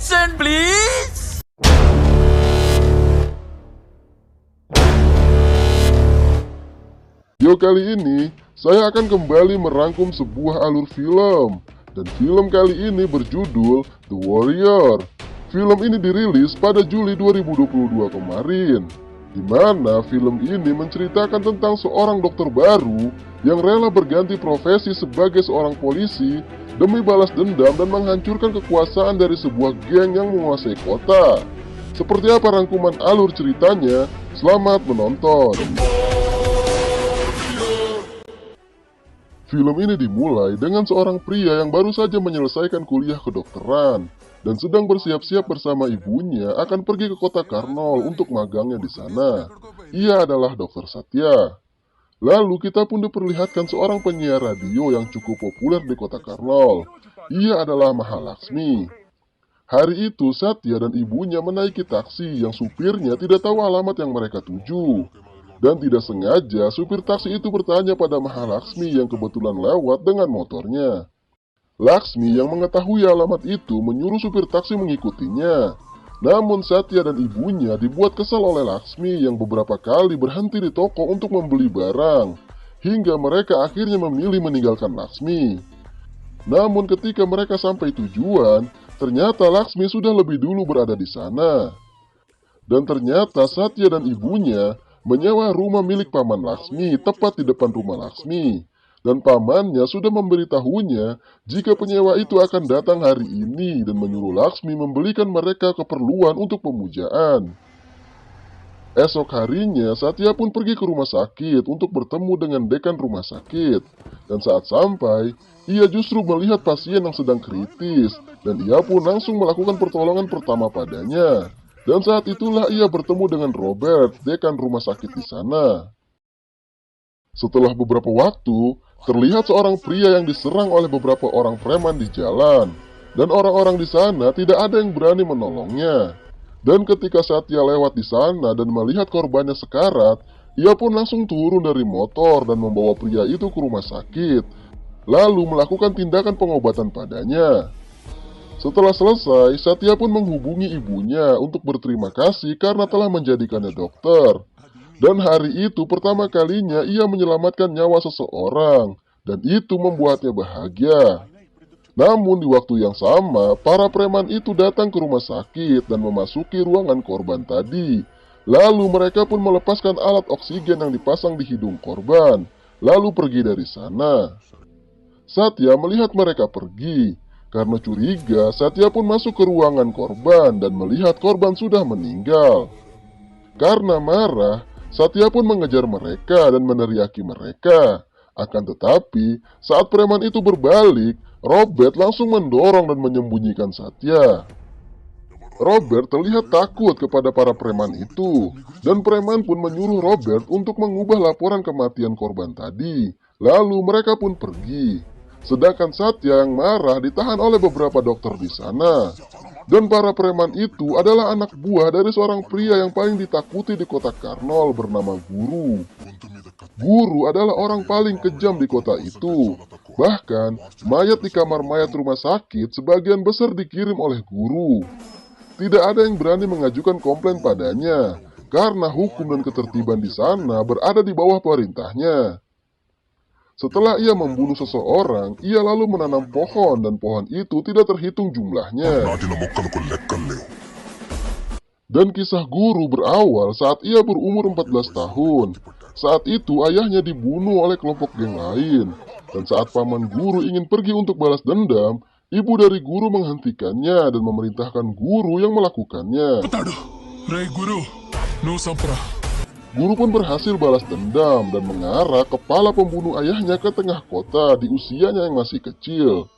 Action please. Video kali ini, saya akan kembali merangkum sebuah alur film. Dan film kali ini berjudul The Warrior. Film ini dirilis pada Juli 2022 kemarin, di mana film ini menceritakan tentang seorang dokter baru yang rela berganti profesi sebagai seorang polisi demi balas dendam dan menghancurkan kekuasaan dari sebuah geng yang menguasai kota. Seperti apa rangkuman alur ceritanya? Selamat menonton! Film ini dimulai dengan seorang pria yang baru saja menyelesaikan kuliah kedokteran dan sedang bersiap-siap bersama ibunya akan pergi ke kota Karnol untuk magangnya di sana. Ia adalah Dr. Satya. Lalu kita pun diperlihatkan seorang penyiar radio yang cukup populer di kota Karnol. Ia adalah Mahalaksmi. Hari itu Satya dan ibunya menaiki taksi yang supirnya tidak tahu alamat yang mereka tuju. Dan tidak sengaja, supir taksi itu bertanya pada Mahalaksmi yang kebetulan lewat dengan motornya. Laksmi yang mengetahui alamat itu menyuruh supir taksi mengikutinya. Namun Satya dan ibunya dibuat kesal oleh Laksmi yang beberapa kali berhenti di toko untuk membeli barang. Hingga mereka akhirnya memilih meninggalkan Laksmi. Namun ketika mereka sampai tujuan, ternyata Laksmi sudah lebih dulu berada di sana. Dan ternyata Satya dan ibunya menyewa rumah milik paman Laksmi tepat di depan rumah Laksmi. Dan pamannya sudah memberitahunya jika penyewa itu akan datang hari ini dan menyuruh Laksmi membelikan mereka keperluan untuk pemujaan. Esok harinya Satya pun pergi ke rumah sakit untuk bertemu dengan dekan rumah sakit. Dan saat sampai, ia justru melihat pasien yang sedang kritis dan ia pun langsung melakukan pertolongan pertama padanya. Dan saat itulah ia bertemu dengan Robert, dekan rumah sakit di sana. Setelah beberapa waktu, terlihat seorang pria yang diserang oleh beberapa orang preman di jalan. Dan orang-orang di sana tidak ada yang berani menolongnya. Dan ketika Satya lewat di sana dan melihat korbannya sekarat, ia pun langsung turun dari motor dan membawa pria itu ke rumah sakit. Lalu melakukan tindakan pengobatan padanya. Setelah selesai, Satya pun menghubungi ibunya untuk berterima kasih karena telah menjadikannya dokter. Dan hari itu pertama kalinya ia menyelamatkan nyawa seseorang, dan itu membuatnya bahagia. Namun di waktu yang sama, para preman itu datang ke rumah sakit dan memasuki ruangan korban tadi. Lalu mereka pun melepaskan alat oksigen yang dipasang di hidung korban, lalu pergi dari sana. Satya melihat mereka pergi. Karena curiga, Satya pun masuk ke ruangan korban dan melihat korban sudah meninggal. Karena marah, Satya pun mengejar mereka dan meneriaki mereka. Akan tetapi, saat preman itu berbalik, Robert langsung mendorong dan menyembunyikan Satya. Robert terlihat takut kepada para preman itu, dan preman pun menyuruh Robert untuk mengubah laporan kematian korban tadi. Lalu mereka pun pergi. Sedangkan Satya yang marah ditahan oleh beberapa dokter di sana. Dan para preman itu adalah anak buah dari seorang pria yang paling ditakuti di kota Karnol bernama Guru. Guru adalah orang paling kejam di kota itu. Bahkan, mayat di kamar mayat rumah sakit sebagian besar dikirim oleh Guru. Tidak ada yang berani mengajukan komplain padanya, karena hukum dan ketertiban di sana berada di bawah perintahnya. Setelah ia membunuh seseorang, ia lalu menanam pohon dan pohon itu tidak terhitung jumlahnya. Dan kisah Guru berawal saat ia berumur 14 tahun. Saat itu ayahnya dibunuh oleh kelompok geng lain. Dan saat paman Guru ingin pergi untuk balas dendam, ibu dari Guru menghentikannya dan memerintahkan Guru yang melakukannya. Rai Guru, no sampra. Guru pun berhasil balas dendam dan mengarak kepala pembunuh ayahnya ke tengah kota di usianya yang masih kecil.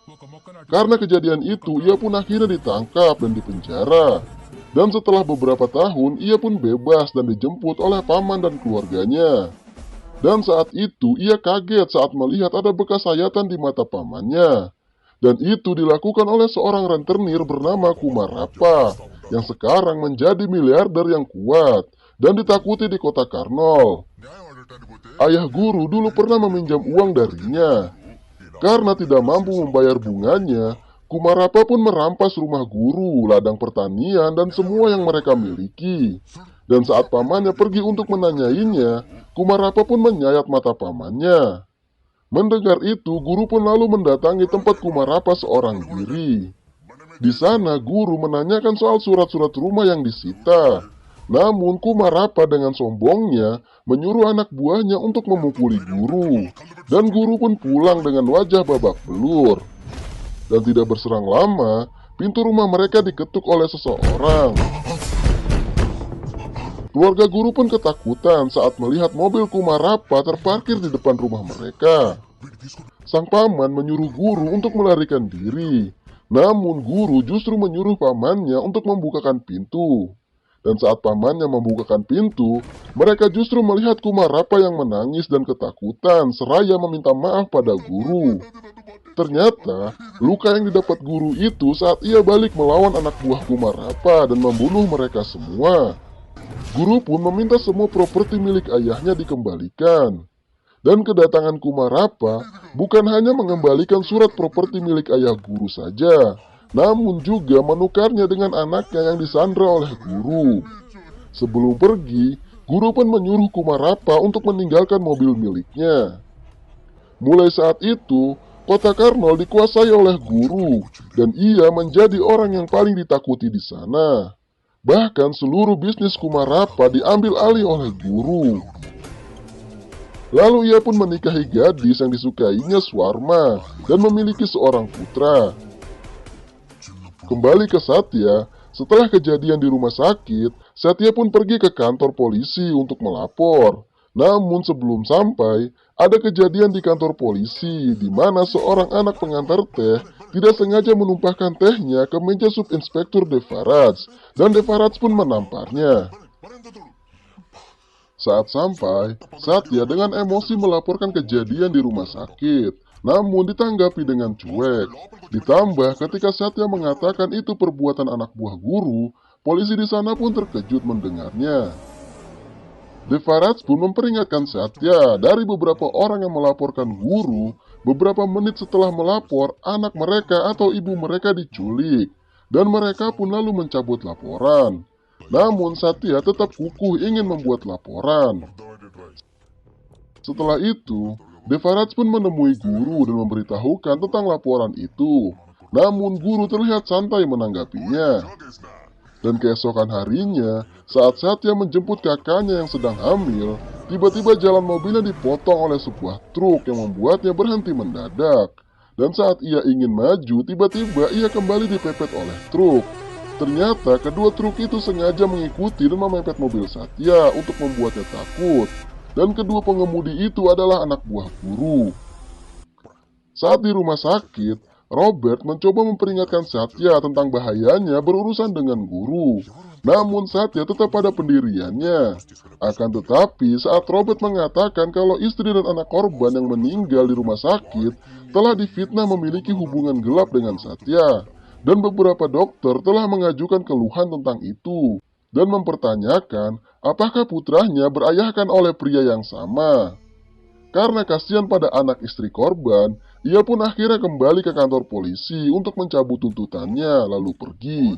Karena kejadian itu, ia pun akhirnya ditangkap dan dipenjara. Dan setelah beberapa tahun, ia pun bebas dan dijemput oleh paman dan keluarganya. Dan saat itu, ia kaget saat melihat ada bekas sayatan di mata pamannya. Dan itu dilakukan oleh seorang rentenir bernama Kumarapa, yang sekarang menjadi miliarder yang kuat dan ditakuti di kota Karnol. Ayah Guru dulu pernah meminjam uang darinya. Karena tidak mampu membayar bunganya, Kumarapa pun merampas rumah guru, ladang pertanian, dan semua yang mereka miliki. Dan saat pamannya pergi untuk menanyainya, Kumarapa pun menyayat mata pamannya. Mendengar itu, guru pun lalu mendatangi tempat Kumarapa seorang diri. Di sana, guru menanyakan soal surat-surat rumah yang disita. Namun, Kumarapa dengan sombongnya menyuruh anak buahnya untuk memukuli guru. Dan guru pun pulang dengan wajah babak belur. Dan tidak berserang lama, pintu rumah mereka diketuk oleh seseorang. Keluarga guru pun ketakutan saat melihat mobil Kumarapa terparkir di depan rumah mereka. Sang paman menyuruh guru untuk melarikan diri. Namun guru justru menyuruh pamannya untuk membukakan pintu. Dan saat pamannya membukakan pintu, mereka justru melihat Kumarapa yang menangis dan ketakutan seraya meminta maaf pada guru. Ternyata, luka yang didapat guru itu saat ia balik melawan anak buah Kumarapa dan membunuh mereka semua. Guru pun meminta semua properti milik ayahnya dikembalikan. Dan kedatangan Kumarapa bukan hanya mengembalikan surat properti milik ayah guru saja, namun juga menukarnya dengan anaknya yang disandra oleh guru. Sebelum pergi, guru pun menyuruh Kumarapa untuk meninggalkan mobil miliknya. Mulai saat itu, kota Karnol dikuasai oleh guru, dan ia menjadi orang yang paling ditakuti di sana. Bahkan seluruh bisnis Kumarapa diambil alih oleh guru. Lalu ia pun menikahi gadis yang disukainya Swarma dan memiliki seorang putra. Kembali ke Satya, setelah kejadian di rumah sakit, Satya pun pergi ke kantor polisi untuk melapor. Namun sebelum sampai, ada kejadian di kantor polisi di mana seorang anak pengantar teh tidak sengaja menumpahkan tehnya ke meja subinspektur Devaraj, dan Devaraj pun menamparnya. Saat sampai, Satya dengan emosi melaporkan kejadian di rumah sakit, namun ditanggapi dengan cuek. Ditambah ketika Satya mengatakan itu perbuatan anak buah guru, polisi di sana pun terkejut mendengarnya. Devaraj pun memperingatkan Satya dari beberapa orang yang melaporkan guru. Beberapa menit setelah melapor, anak mereka atau ibu mereka diculik, dan mereka pun lalu mencabut laporan. Namun Satya tetap kukuh ingin membuat laporan. Setelah itu, Devaraj pun menemui guru dan memberitahukan tentang laporan itu. Namun guru terlihat santai menanggapinya. Dan keesokan harinya, saat Satya menjemput kakaknya yang sedang hamil, tiba-tiba jalan mobilnya dipotong oleh sebuah truk yang membuatnya berhenti mendadak. Dan saat ia ingin maju, tiba-tiba ia kembali dipepet oleh truk. Ternyata kedua truk itu sengaja mengikuti dan memepet mobil Satya untuk membuatnya takut. Dan kedua pengemudi itu adalah anak buah guru. Saat di rumah sakit, Robert mencoba memperingatkan Satya tentang bahayanya berurusan dengan guru. Namun Satya tetap pada pendiriannya. Akan tetapi saat Robert mengatakan kalau istri dan anak korban yang meninggal di rumah sakit telah difitnah memiliki hubungan gelap dengan Satya, dan beberapa dokter telah mengajukan keluhan tentang itu, dan mempertanyakan apakah putranya berayahkan oleh pria yang sama. Karena kasihan pada anak istri korban, ia pun akhirnya kembali ke kantor polisi untuk mencabut tuntutannya lalu pergi.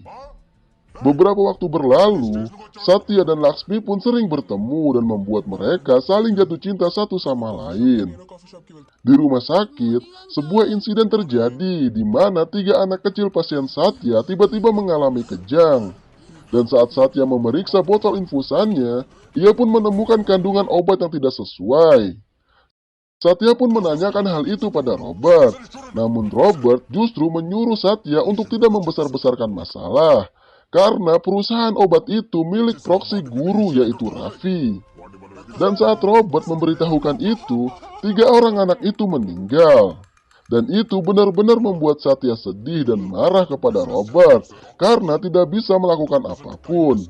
Beberapa waktu berlalu, Satya dan Laksmi pun sering bertemu dan membuat mereka saling jatuh cinta satu sama lain. Di rumah sakit, sebuah insiden terjadi di mana 3 anak kecil pasien Satya tiba-tiba mengalami kejang. Dan saat Satya memeriksa botol infusannya, ia pun menemukan kandungan obat yang tidak sesuai. Satya pun menanyakan hal itu pada Robert, namun Robert justru menyuruh Satya untuk tidak membesar-besarkan masalah, karena perusahaan obat itu milik proksi guru yaitu Raffi. Dan saat Robert memberitahukan itu, 3 orang anak itu meninggal. Dan itu benar-benar membuat Satya sedih dan marah kepada Robert, karena tidak bisa melakukan apapun.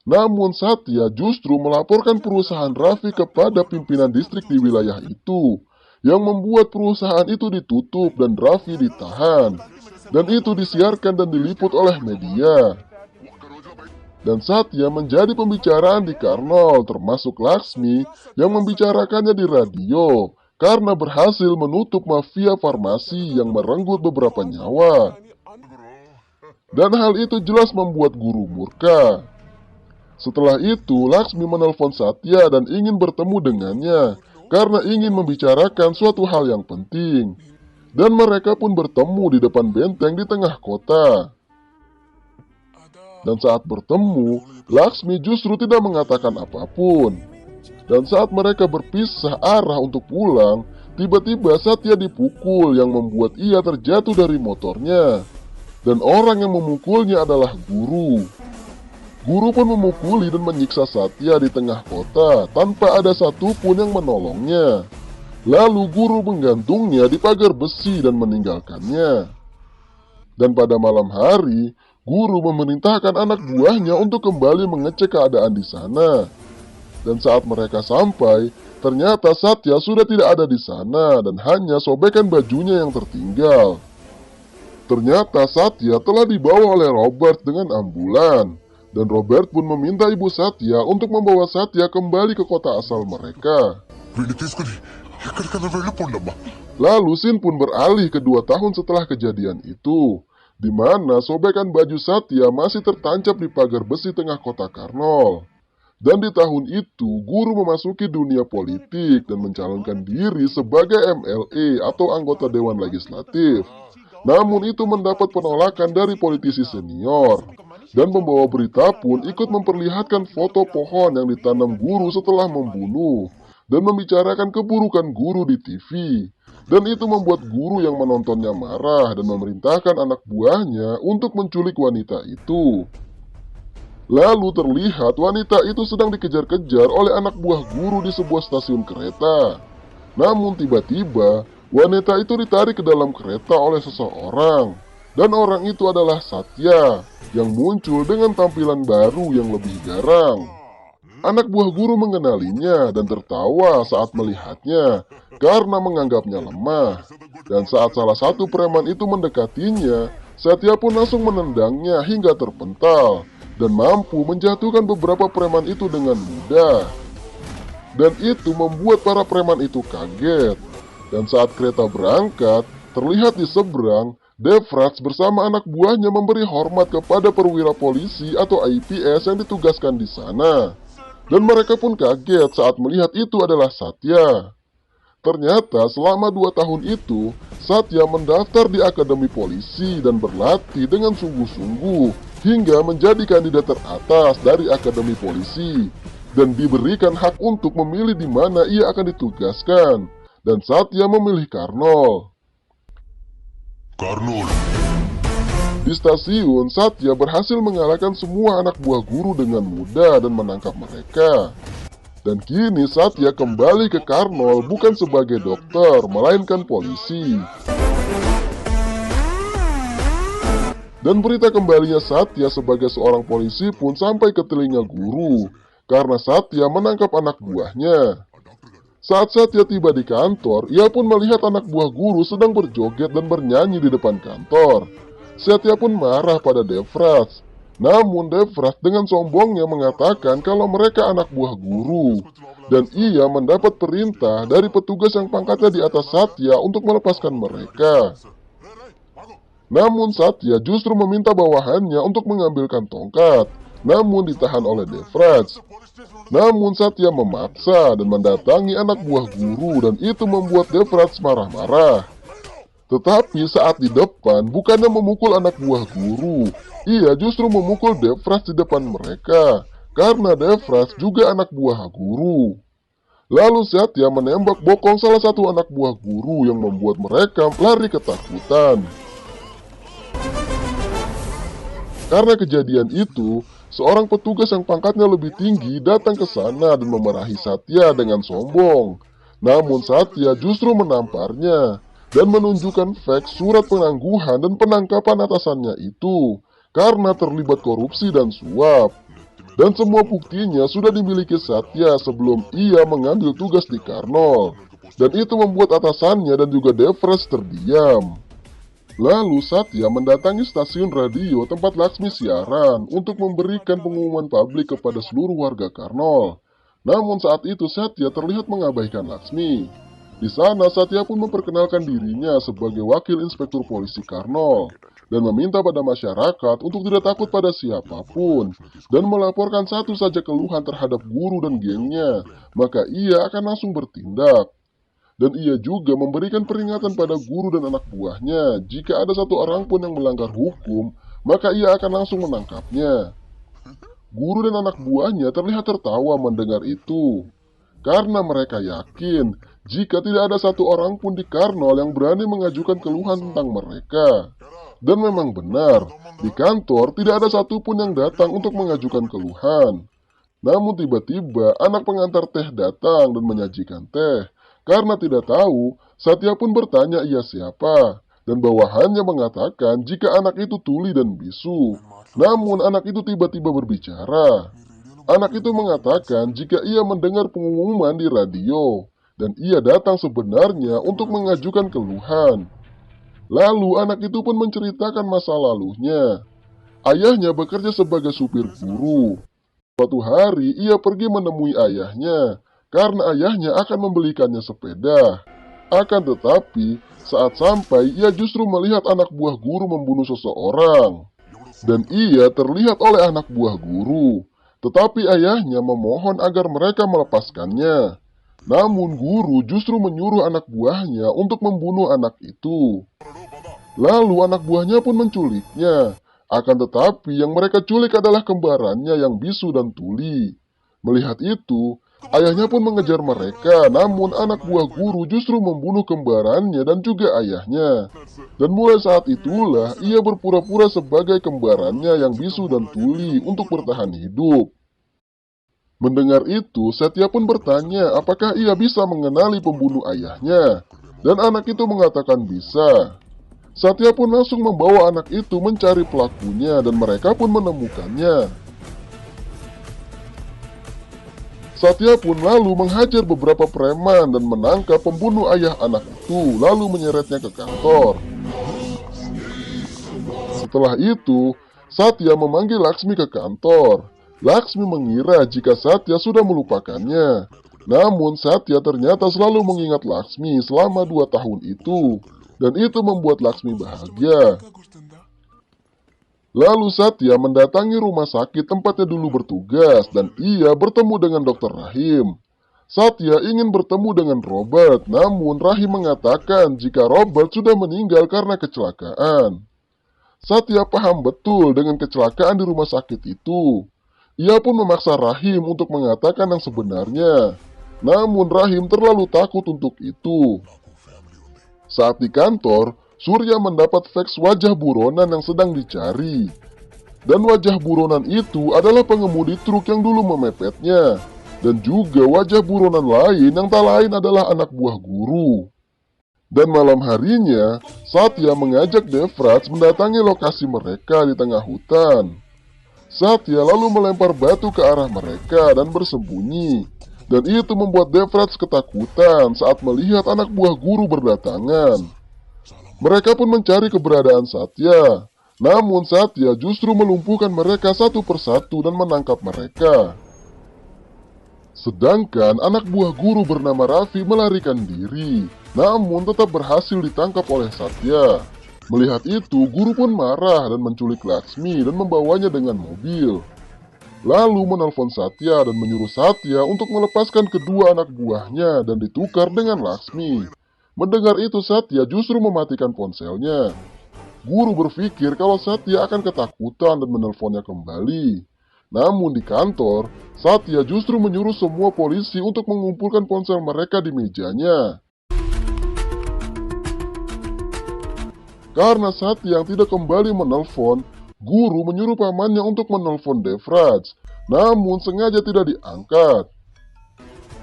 Namun Satya justru melaporkan perusahaan Raffi kepada pimpinan distrik di wilayah itu, yang membuat perusahaan itu ditutup dan Raffi ditahan. Dan itu disiarkan dan diliput oleh media. Dan Satya menjadi pembicaraan di Karnol, termasuk Laksmi yang membicarakannya di radio. karena berhasil menutup mafia farmasi yang merenggut beberapa nyawa. Dan hal itu jelas membuat guru murka. Setelah itu, Laksmi menelpon Satya dan ingin bertemu dengannya karena ingin membicarakan suatu hal yang penting. Dan mereka pun bertemu di depan benteng di tengah kota. Dan saat bertemu, Laksmi justru tidak mengatakan apapun. Dan saat mereka berpisah arah untuk pulang, tiba-tiba Satya dipukul yang membuat ia terjatuh dari motornya. Dan orang yang memukulnya adalah guru. Guru pun memukuli dan menyiksa Satya di tengah kota tanpa ada satupun yang menolongnya. Lalu guru menggantungnya di pagar besi dan meninggalkannya. Dan pada malam hari, guru memerintahkan anak buahnya untuk kembali mengecek keadaan di sana. Dan saat mereka sampai, ternyata Satya sudah tidak ada di sana dan hanya sobekan bajunya yang tertinggal. Ternyata Satya telah dibawa oleh Robert dengan ambulan. Dan Robert pun meminta ibu Satya untuk membawa Satya kembali ke kota asal mereka. Lalu Sin pun beralih ke 2 tahun setelah kejadian itu, di mana sobekan baju Satya masih tertancap di pagar besi tengah kota Karnol. Dan di tahun itu, guru memasuki dunia politik dan mencalonkan diri sebagai MLA atau anggota Dewan Legislatif. Namun itu mendapat penolakan dari politisi senior. Dan pembawa berita pun ikut memperlihatkan foto pohon yang ditanam guru setelah membunuh. Dan membicarakan keburukan guru di TV. Dan itu membuat guru yang menontonnya marah dan memerintahkan anak buahnya untuk menculik wanita itu. Lalu terlihat wanita itu sedang dikejar-kejar oleh anak buah guru di sebuah stasiun kereta. Namun tiba-tiba, wanita itu ditarik ke dalam kereta oleh seseorang. Dan orang itu adalah Satya, yang muncul dengan tampilan baru yang lebih garang. Anak buah guru mengenalinya dan tertawa saat melihatnya, karena menganggapnya lemah. Dan saat salah satu preman itu mendekatinya, Satya pun langsung menendangnya hingga terpental. Dan mampu menjatuhkan beberapa preman itu dengan mudah. Dan itu membuat para preman itu kaget. Dan saat kereta berangkat, terlihat di seberang, Devraz bersama anak buahnya memberi hormat kepada perwira polisi atau IPS yang ditugaskan di sana. Dan mereka pun kaget saat melihat itu adalah Satya. Ternyata selama 2 tahun itu, Satya mendaftar di Akademi Polisi dan berlatih dengan sungguh-sungguh hingga menjadi kandidat teratas dari Akademi Polisi dan diberikan hak untuk memilih di mana ia akan ditugaskan. Dan Satya memilih Karnol. Di stasiun, Satya berhasil mengalahkan semua anak buah guru dengan mudah dan menangkap mereka. Dan kini Satya kembali ke Karnol bukan sebagai dokter, melainkan polisi. Dan berita kembalinya Satya sebagai seorang polisi pun sampai ke telinga guru, karena Satya menangkap anak buahnya. Saat Satya tiba di kantor, ia pun melihat anak buah guru sedang berjoget dan bernyanyi di depan kantor. Satya pun marah pada Devraz. Namun Devraz dengan sombongnya mengatakan kalau mereka anak buah guru. Dan ia mendapat perintah dari petugas yang pangkatnya di atas Satya untuk melepaskan mereka. Namun Satya justru meminta bawahannya untuk mengambilkan tongkat. Namun ditahan oleh Devraz. Namun Satya memaksa dan mendatangi anak buah guru dan itu membuat Devraz marah-marah. Tetapi saat di depan bukannya memukul anak buah guru, ia justru memukul Devraz di depan mereka, karena Devraz juga anak buah guru. Lalu Satya menembak bokong salah satu anak buah guru yang membuat mereka lari ketakutan. Karena kejadian itu, seorang petugas yang pangkatnya lebih tinggi datang ke sana dan memarahi Satya dengan sombong. Namun Satya justru menamparnya dan menunjukkan faks surat penangguhan dan penangkapan atasannya itu karena terlibat korupsi dan suap. Dan semua buktinya sudah dimiliki Satya sebelum ia mengambil tugas di Karnol. Dan itu membuat atasannya dan juga Devraz terdiam. Lalu Satya mendatangi stasiun radio tempat Laksmi siaran untuk memberikan pengumuman publik kepada seluruh warga Karnol. Namun saat itu Satya terlihat mengabaikan Laksmi. Di sana, Satya pun memperkenalkan dirinya sebagai wakil inspektur polisi Karnol dan meminta pada masyarakat untuk tidak takut pada siapapun dan melaporkan satu saja keluhan terhadap guru dan gengnya, maka ia akan langsung bertindak. Dan ia juga memberikan peringatan pada guru dan anak buahnya, jika ada satu orang pun yang melanggar hukum, maka ia akan langsung menangkapnya. Guru dan anak buahnya terlihat tertawa mendengar itu, karena mereka yakin jika tidak ada satu orang pun di Karnol yang berani mengajukan keluhan tentang mereka. Dan memang benar, di kantor tidak ada satupun yang datang untuk mengajukan keluhan. Namun tiba-tiba anak pengantar teh datang dan menyajikan teh. Karena tidak tahu, Satya pun bertanya ia siapa, dan bawahannya mengatakan jika anak itu tuli dan bisu. Namun anak itu tiba-tiba berbicara. Anak itu mengatakan jika ia mendengar pengumuman di radio, dan ia datang sebenarnya untuk mengajukan keluhan. Lalu anak itu pun menceritakan masa lalunya. Ayahnya bekerja sebagai supir guru. Suatu hari ia pergi menemui ayahnya, karena ayahnya akan membelikannya sepeda. Akan tetapi, saat sampai, ia justru melihat anak buah guru membunuh seseorang. Dan ia terlihat oleh anak buah guru. Tetapi ayahnya memohon agar mereka melepaskannya. Namun guru justru menyuruh anak buahnya untuk membunuh anak itu. Lalu anak buahnya pun menculiknya. Akan tetapi yang mereka culik adalah kembarannya yang bisu dan tuli. Melihat itu, ayahnya pun mengejar mereka, namun anak buah guru justru membunuh kembarannya dan juga ayahnya. Dan mulai saat itulah ia berpura-pura sebagai kembarannya yang bisu dan tuli untuk bertahan hidup. Mendengar itu, Satya pun bertanya apakah ia bisa mengenali pembunuh ayahnya. Dan anak itu mengatakan bisa. Satya pun langsung membawa anak itu mencari pelakunya dan mereka pun menemukannya. Satya pun lalu menghajar beberapa preman dan menangkap pembunuh ayah anak itu, lalu menyeretnya ke kantor. Setelah itu, Satya memanggil Laksmi ke kantor. Laksmi mengira jika Satya sudah melupakannya. Namun Satya ternyata selalu mengingat Laksmi selama 2 tahun itu. Dan itu membuat Laksmi bahagia. Lalu Satya mendatangi rumah sakit tempatnya dulu bertugas dan ia bertemu dengan Dr. Rahim. Satya ingin bertemu dengan Robert, namun Rahim mengatakan jika Robert sudah meninggal karena kecelakaan. Satya paham betul dengan kecelakaan di rumah sakit itu. Ia pun memaksa Rahim untuk mengatakan yang sebenarnya. Namun Rahim terlalu takut untuk itu. Saat di kantor, Surya mendapat fax wajah buronan yang sedang dicari. Dan wajah buronan itu adalah pengemudi truk yang dulu memepetnya. Dan juga wajah buronan lain yang tak lain adalah anak buah guru. Dan malam harinya, Satya mengajak Devraj mendatangi lokasi mereka di tengah hutan. Satya lalu melempar batu ke arah mereka dan bersembunyi. Dan itu membuat Devraj ketakutan saat melihat anak buah guru berdatangan. Mereka pun mencari keberadaan Satya. Namun Satya justru melumpuhkan mereka satu persatu dan menangkap mereka. Sedangkan anak buah guru bernama Raffi melarikan diri. Namun tetap berhasil ditangkap oleh Satya. Melihat itu, guru pun marah dan menculik Laksmi dan membawanya dengan mobil. Lalu menelpon Satya dan menyuruh Satya untuk melepaskan kedua anak buahnya dan ditukar dengan Laksmi. Mendengar itu Satya justru mematikan ponselnya. Guru berpikir kalau Satya akan ketakutan dan menelponnya kembali. Namun di kantor, Satya justru menyuruh semua polisi untuk mengumpulkan ponsel mereka di mejanya. Karena Satya yang tidak kembali menelpon, guru menyuruh pamannya untuk menelpon Devraj, namun sengaja tidak diangkat.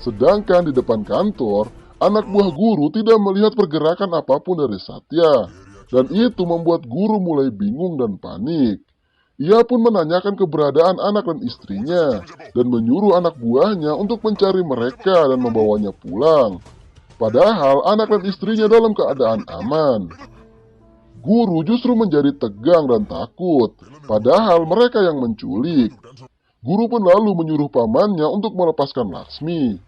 Sedangkan di depan kantor, anak buah guru tidak melihat pergerakan apapun dari Satya, dan itu membuat guru mulai bingung dan panik. Ia pun menanyakan keberadaan anak dan istrinya, dan menyuruh anak buahnya untuk mencari mereka dan membawanya pulang. Padahal anak dan istrinya dalam keadaan aman. Guru justru menjadi tegang dan takut, padahal mereka yang menculik. Guru pun lalu menyuruh pamannya untuk melepaskan Laksmi.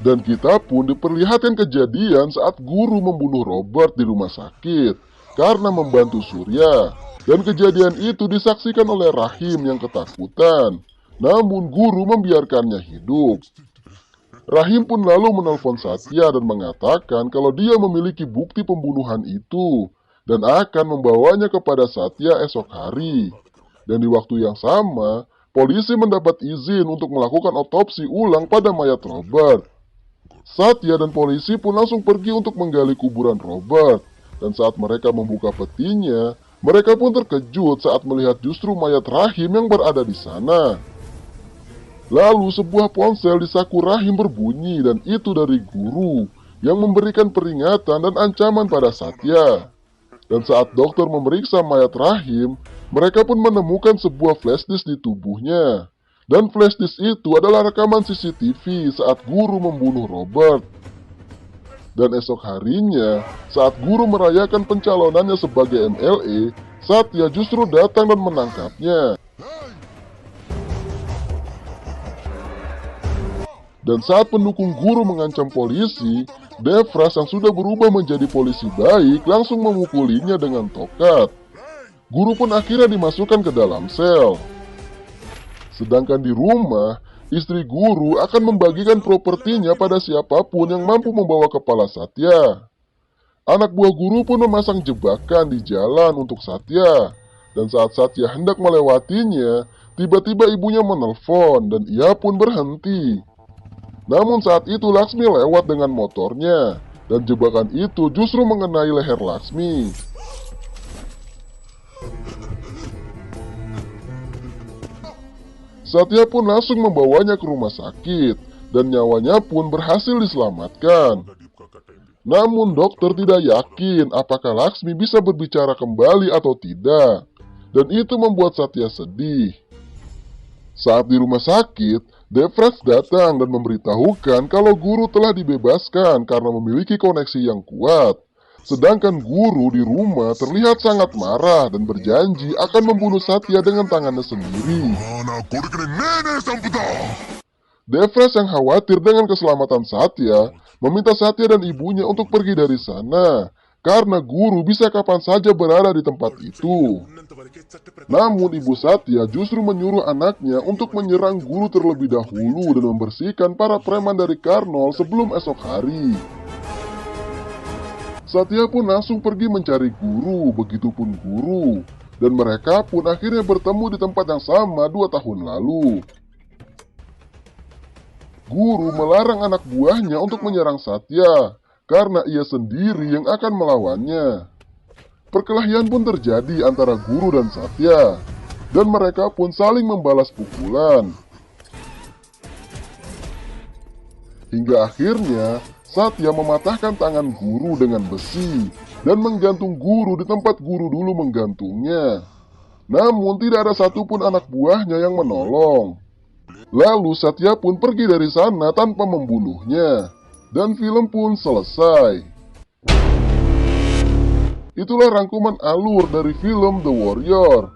Dan kita pun diperlihatkan kejadian saat guru membunuh Robert di rumah sakit karena membantu Surya. Dan kejadian itu disaksikan oleh Rahim yang ketakutan. Namun guru membiarkannya hidup. Rahim pun lalu menelpon Satya dan mengatakan kalau dia memiliki bukti pembunuhan itu dan akan membawanya kepada Satya esok hari. Dan di waktu yang sama, polisi mendapat izin untuk melakukan otopsi ulang pada mayat Robert. Satya dan polisi pun langsung pergi untuk menggali kuburan Robert. Dan saat mereka membuka petinya, mereka pun terkejut saat melihat justru mayat Rahim yang berada di sana. Lalu sebuah ponsel di saku Rahim berbunyi dan itu dari guru yang memberikan peringatan dan ancaman pada Satya. Dan saat dokter memeriksa mayat Rahim, mereka pun menemukan sebuah flashdisk di tubuhnya. Dan flashdisk itu adalah rekaman CCTV saat guru membunuh Robert. Dan esok harinya, saat guru merayakan pencalonannya sebagai MLA, Satya justru datang dan menangkapnya. Dan saat pendukung guru mengancam polisi, Devras yang sudah berubah menjadi polisi baik langsung memukulinya dengan tokat. Guru pun akhirnya dimasukkan ke dalam sel. Sedangkan di rumah, istri guru akan membagikan propertinya pada siapapun yang mampu membawa kepala Satya. Anak buah guru pun memasang jebakan di jalan untuk Satya. Dan saat Satya hendak melewatinya, tiba-tiba ibunya menelpon dan ia pun berhenti. Namun saat itu Laksmi lewat dengan motornya, dan jebakan itu justru mengenai leher Laksmi. Satya pun langsung membawanya ke rumah sakit, dan nyawanya pun berhasil diselamatkan. Namun dokter tidak yakin apakah Laksmi bisa berbicara kembali atau tidak, dan itu membuat Satya sedih. Saat di rumah sakit, Devras datang dan memberitahukan kalau guru telah dibebaskan karena memiliki koneksi yang kuat. Sedangkan guru di rumah terlihat sangat marah dan berjanji akan membunuh Satya dengan tangannya sendiri. Devras yang khawatir dengan keselamatan Satya, meminta Satya dan ibunya untuk pergi dari sana, karena guru bisa kapan saja berada di tempat itu. Namun ibu Satya justru menyuruh anaknya untuk menyerang guru terlebih dahulu dan membersihkan para preman dari Karnol sebelum esok hari. Satya pun langsung pergi mencari guru, begitupun guru. Dan mereka pun akhirnya bertemu di tempat yang sama 2 tahun lalu. Guru melarang anak buahnya untuk menyerang Satya, karena ia sendiri yang akan melawannya. Perkelahian pun terjadi antara guru dan Satya, dan mereka pun saling membalas pukulan. Hingga akhirnya, Satya mematahkan tangan guru dengan besi, dan menggantung guru di tempat guru dulu menggantungnya. Namun tidak ada satupun anak buahnya yang menolong. Lalu Satya pun pergi dari sana tanpa membunuhnya, dan film pun selesai. Itulah rangkuman alur dari film The Warrior.